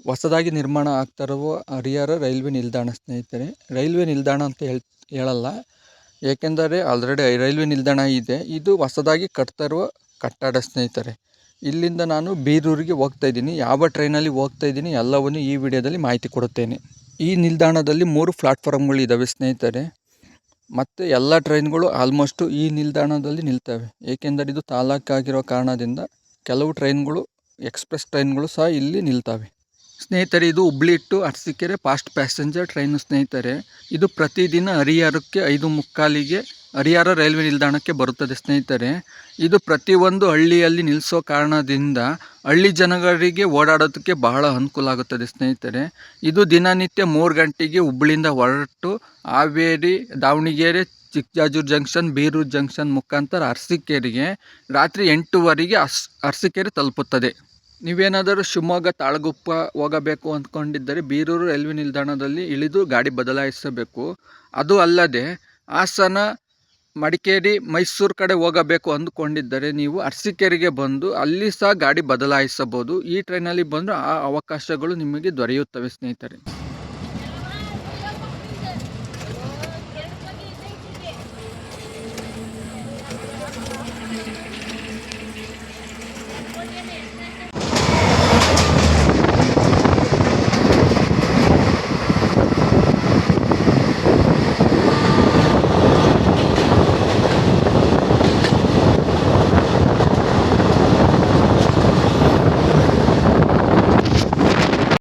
ಹೊಸದಾಗಿ ನಿರ್ಮಾಣ ಆಗ್ತಾ ಇರುವ ಹರಿಹರ ರೈಲ್ವೆ ನಿಲ್ದಾಣ ಸ್ನೇಹಿತರೆ. ರೈಲ್ವೆ ನಿಲ್ದಾಣ ಅಂತ ಹೇಳಲ್ಲ, ಏಕೆಂದರೆ ಆಲ್ರೆಡಿ ರೈಲ್ವೆ ನಿಲ್ದಾಣ ಇದೆ. ಇದು ಹೊಸದಾಗಿ ಕಟ್ತಾ ಇರುವ ಕಟ್ಟಡ ಸ್ನೇಹಿತರೆ. ಇಲ್ಲಿಂದ ನಾನು ಬೀರೂರಿಗೆ ಹೋಗ್ತಾ ಇದ್ದೀನಿ. ಯಾವ ಟ್ರೈನಲ್ಲಿ ಹೋಗ್ತಾ ಇದ್ದೀನಿ ಎಲ್ಲವನ್ನು ಈ ವಿಡಿಯೋದಲ್ಲಿ ಮಾಹಿತಿ ಕೊಡುತ್ತೇನೆ. ಈ ನಿಲ್ದಾಣದಲ್ಲಿ 3 ಪ್ಲಾಟ್ಫಾರ್ಮ್ಗಳು ಇದ್ದಾವೆ ಸ್ನೇಹಿತರೆ. ಮತ್ತು ಎಲ್ಲ ಟ್ರೈನ್ಗಳು ಆಲ್ಮೋಸ್ಟು ಈ ನಿಲ್ದಾಣದಲ್ಲಿ ನಿಲ್ತವೆ. ಏಕೆಂದರೆ ಇದು ತಾಲೂಕಾಗಿರೋ ಕಾರಣದಿಂದ ಕೆಲವು ಟ್ರೈನ್ಗಳು, ಎಕ್ಸ್ಪ್ರೆಸ್ ಟ್ರೈನ್ಗಳು ಸಹ ಇಲ್ಲಿ ನಿಲ್ತವೆ ಸ್ನೇಹಿತರೆ. ಇದು Hubli to Arsikere fast passenger train ಸ್ನೇಹಿತರೆ. ಇದು ಪ್ರತಿದಿನ ಹರಿಹರಕ್ಕೆ 5:45ಗೆ ಹರಿಹರ ರೈಲ್ವೆ ನಿಲ್ದಾಣಕ್ಕೆ ಬರುತ್ತದೆ ಸ್ನೇಹಿತರೆ. ಇದು ಪ್ರತಿಯೊಂದು ಹಳ್ಳಿಯಲ್ಲಿ ನಿಲ್ಲಿಸೋ ಕಾರಣದಿಂದ ಹಳ್ಳಿ ಜನಗಳಿಗೆ ಓಡಾಡೋದಕ್ಕೆ ಬಹಳ ಅನುಕೂಲ ಆಗುತ್ತದೆ ಸ್ನೇಹಿತರೆ. ಇದು ದಿನನಿತ್ಯ 3 ಗಂಟೆಗೆ ಹುಬ್ಳಿಯಿಂದ ಹೊರಟು ಹಾವೇರಿ, ದಾವಣಗೆರೆ, ಚಿಕ್ಕಜಾಜೂರು ಜಂಕ್ಷನ್, ಬೀರೂರು ಜಂಕ್ಷನ್ ಮುಖಾಂತರ ಅರಸೀಕೆರೆಗೆ ರಾತ್ರಿ 8:15ಗೆ ಅರಸೀಕೆರೆ ತಲುಪುತ್ತದೆ. ನೀವೇನಾದರೂ ಶಿವಮೊಗ್ಗ, ತಾಳಗುಪ್ಪ ಹೋಗಬೇಕು ಅಂದ್ಕೊಂಡಿದ್ದರೆ ಬೀರೂರು ರೈಲ್ವೆ ನಿಲ್ದಾಣದಲ್ಲಿ ಇಳಿದು ಗಾಡಿ ಬದಲಾಯಿಸಬೇಕು. ಅದು ಅಲ್ಲದೆ ಹಾಸನ, ಮಡಿಕೇರಿ, ಮೈಸೂರು ಕಡೆ ಹೋಗಬೇಕು ಅಂದುಕೊಂಡಿದ್ದರೆ ನೀವು ಅರಸೀಕೆರೆಗೆ ಬಂದು ಅಲ್ಲಿ ಸಹ ಗಾಡಿ ಬದಲಾಯಿಸಬಹುದು. ಈ ಟ್ರೈನಲ್ಲಿ ಬಂದು ಆ ಅವಕಾಶಗಳು ನಿಮಗೆ ದೊರೆಯುತ್ತವೆ ಸ್ನೇಹಿತರೆ.